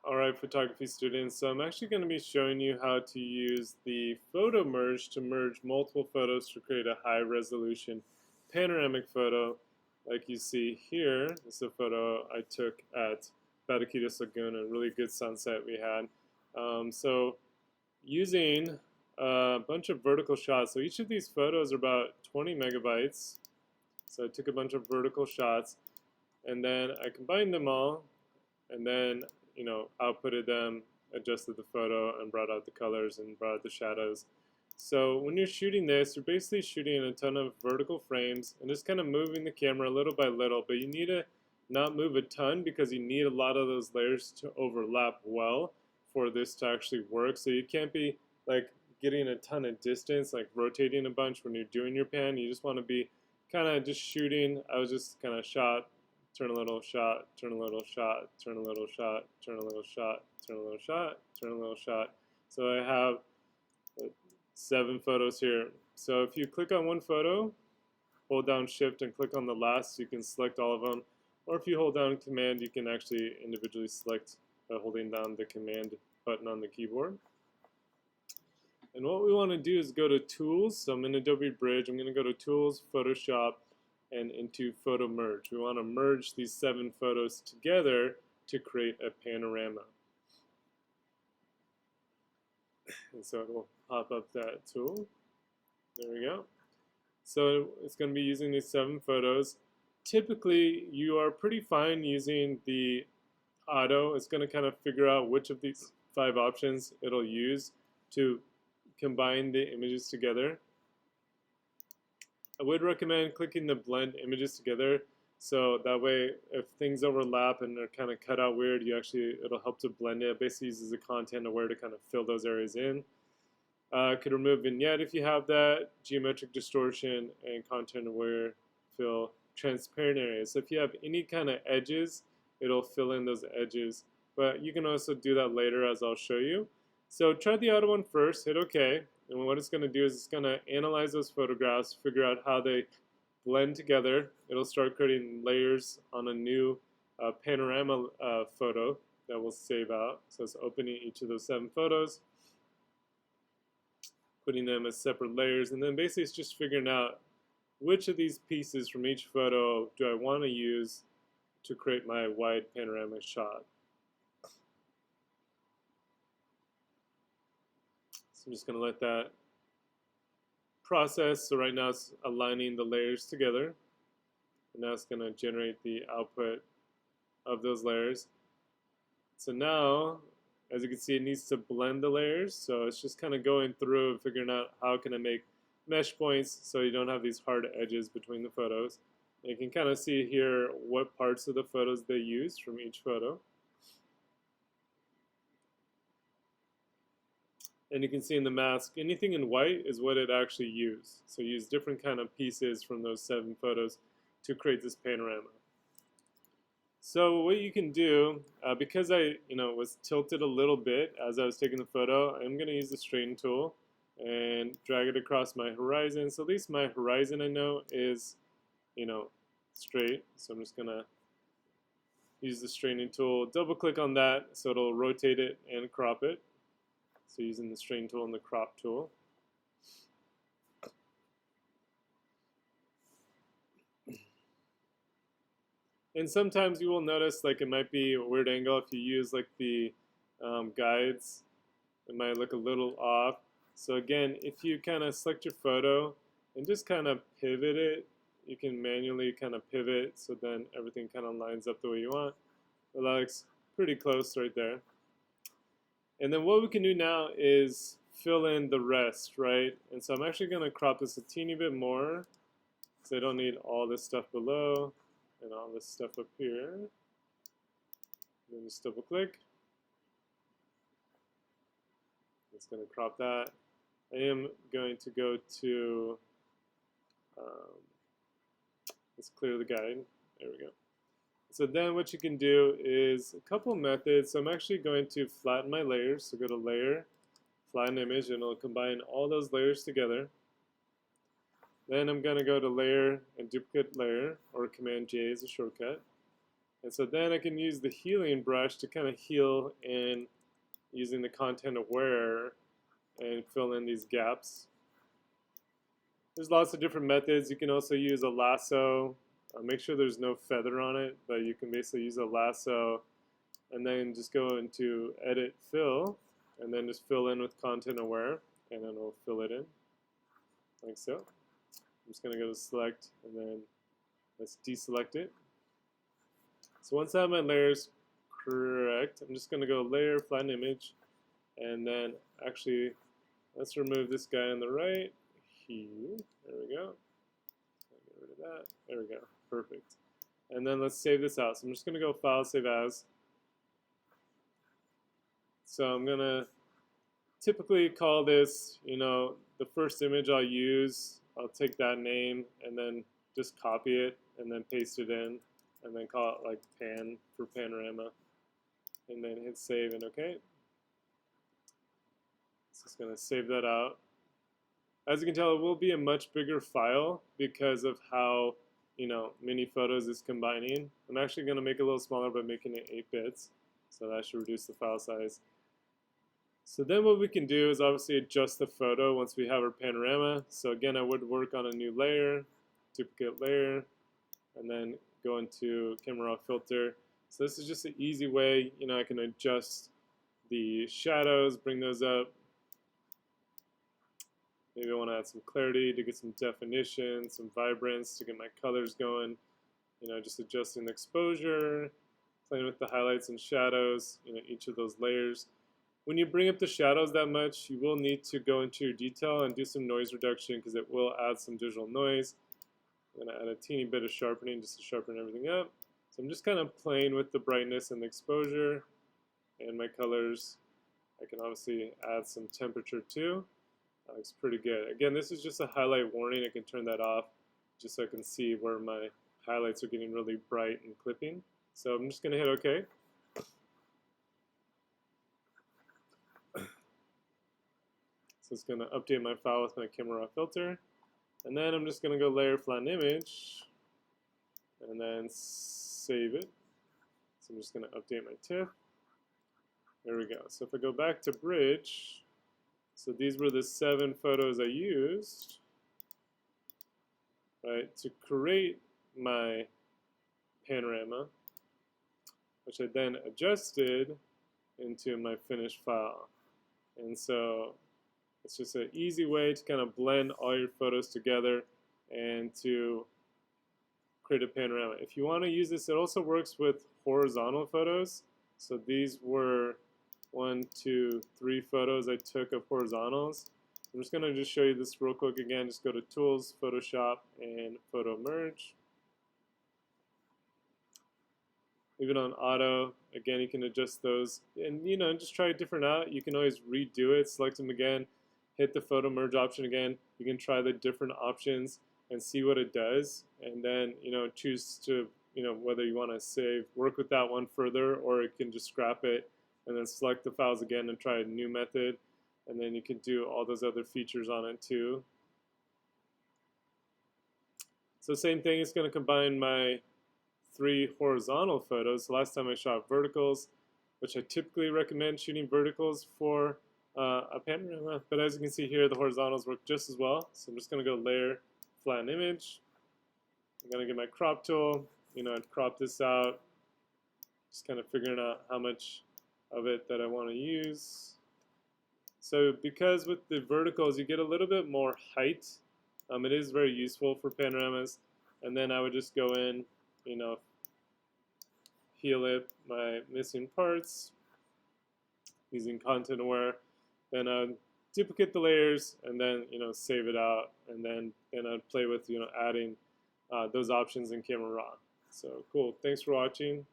Alright, photography students, so I'm actually going to be showing you how to use the Photomerge to merge multiple photos to create a high resolution panoramic photo. Like you see here, this is a photo I took at Bataquitas Lagoon, a really good sunset we had. So using a bunch of vertical shots, so each of these photos are about 20 megabytes. So I took a bunch of vertical shots and then I combined them all and then outputted them, adjusted the photo, and brought out the colors and brought out the shadows. So when you're shooting this, you're basically shooting a ton of vertical frames and just kind of moving the camera little by little, but you need to not move a ton because you need a lot of those layers to overlap well for this to actually work. So you can't be like getting a ton of distance, like rotating a bunch when you're doing your pan. You just want to be kind of just shooting. I was just kind of shot, turn a little shot, turn a little shot, turn a little shot, turn a little shot, turn a little shot, turn a little shot. So I have 7 photos here. So if you click on one photo, hold down shift and click on the last, you can select all of them. Or if you hold down command, you can actually individually select by holding down the command button on the keyboard. And what we want to do is go to tools. So I'm in Adobe Bridge. I'm going to go to tools, Photoshop, and into Photomerge. We want to merge these 7 photos together to create a panorama. And so it will pop up that tool. There we go. So it's going to be using these 7 photos. Typically, you are pretty fine using the auto. It's going to kind of figure out which of these 5 options it'll use to combine the images together. I would recommend clicking the blend images together, so that way if things overlap and they're kind of cut out weird, it'll help to blend it. It basically uses the content aware to kind of fill those areas in. Could remove vignette if you have that, geometric distortion, and content aware fill transparent areas. So if you have any kind of edges, it'll fill in those edges. But you can also do that later, as I'll show you. So try the auto one first, hit OK. And what it's going to do is it's going to analyze those photographs, figure out how they blend together. It'll start creating layers on a new panorama photo that will save out. So it's opening each of those 7 photos, putting them as separate layers, and then basically it's just figuring out which of these pieces from each photo do I want to use to create my wide panoramic shot. So I'm just going to let that process. So right now it's aligning the layers together. And now it's going to generate the output of those layers. So now, as you can see, it needs to blend the layers. So it's just kind of going through and figuring out how can I make mesh points so you don't have these hard edges between the photos. And you can kind of see here what parts of the photos they use from each photo. And you can see in the mask, anything in white is what it actually used. So use different kind of pieces from those 7 photos to create this panorama. So what you can do, because I was tilted a little bit as I was taking the photo, I'm going to use the straighten tool and drag it across my horizon. So at least my horizon I know is straight. So I'm just going to use the straightening tool, double click on that so it'll rotate it and crop it. So using the strain tool and the crop tool. And sometimes you will notice like it might be a weird angle if you use like the guides. It might look a little off. So again, if you kind of select your photo and just kind of pivot it, you can manually kind of pivot so then everything kind of lines up the way you want. It looks pretty close right there. And then what we can do now is fill in the rest, right? And so I'm actually going to crop this a teeny bit more because I don't need all this stuff below and all this stuff up here. And then just double click. It's going to crop that. I am going to go to, let's clear the guide. There we go. So then what you can do is a couple methods. So I'm actually going to flatten my layers. So go to Layer, Flatten Image, and it'll combine all those layers together. Then I'm going to go to Layer and Duplicate Layer, or Command J is a shortcut. And so then I can use the healing brush to kind of heal in using the content aware and fill in these gaps. There's lots of different methods. You can also use a lasso. Make sure there's no feather on it, but you can basically use a lasso and then just go into edit fill and then just fill in with content aware and then it'll fill it in like so. I'm just going to go to select and then let's deselect it. So once I have my layers correct, I'm just going to go layer, flatten image, and then actually let's remove this guy on the right here. There we go. Get rid of that. There we go. Perfect. And then let's save this out. So I'm just going to go File, Save As. So I'm going to typically call this, the first image I'll use. I'll take that name and then just copy it and then paste it in and then call it like pan for Panorama and then hit save and OK. So it's going to save that out. As you can tell, it will be a much bigger file because of how many photos it's combining. I'm actually going to make it a little smaller by making it 8 bits, so that should reduce the file size. So then what we can do is obviously adjust the photo once we have our panorama. So again, I would work on a new layer, duplicate layer, and then go into camera raw filter. So this is just an easy way, I can adjust the shadows, bring those up. Maybe I want to add some clarity to get some definition, some vibrance to get my colors going. Just adjusting the exposure, playing with the highlights and shadows, each of those layers. When you bring up the shadows that much, you will need to go into your detail and do some noise reduction because it will add some digital noise. I'm going to add a teeny bit of sharpening just to sharpen everything up. So I'm just kind of playing with the brightness and the exposure and my colors. I can obviously add some temperature too. That looks pretty good. Again, this is just a highlight warning. I can turn that off just so I can see where my highlights are getting really bright and clipping. So I'm just going to hit OK. So it's going to update my file with my camera raw filter. And then I'm just going to go layer, flatten image, and then save it. So I'm just going to update my TIFF. There we go. So if I go back to Bridge, so these were the 7 photos I used, right, to create my panorama, which I then adjusted into my finished file. And so it's just an easy way to kind of blend all your photos together and to create a panorama. If you want to use this, it also works with horizontal photos. So these were 1, 2, 3 photos I took of horizontals. I'm just going to just show you this real quick again. Just go to Tools, Photoshop, and Photomerge. Leave it on auto. Again, you can adjust those and just try it different out. You can always redo it, select them again, hit the photo merge option again. You can try the different options and see what it does, and then choose to whether you want to save, work with that one further, or you can just scrap it and then select the files again and try a new method, and then you can do all those other features on it too. So same thing, it's going to combine my 3 horizontal photos. Last time I shot verticals, which I typically recommend shooting verticals for a panorama, but as you can see here, the horizontals work just as well. So I'm just going to go layer, flatten image. I'm going to get my crop tool. I'd crop this out, just kind of figuring out how much of it that I want to use. So because with the verticals you get a little bit more height, it is very useful for panoramas. And then I would just go in, heal it, my missing parts, using content aware. Then I'd duplicate the layers and then save it out, and then I'd play with adding those options in Camera Raw. So cool. Thanks for watching.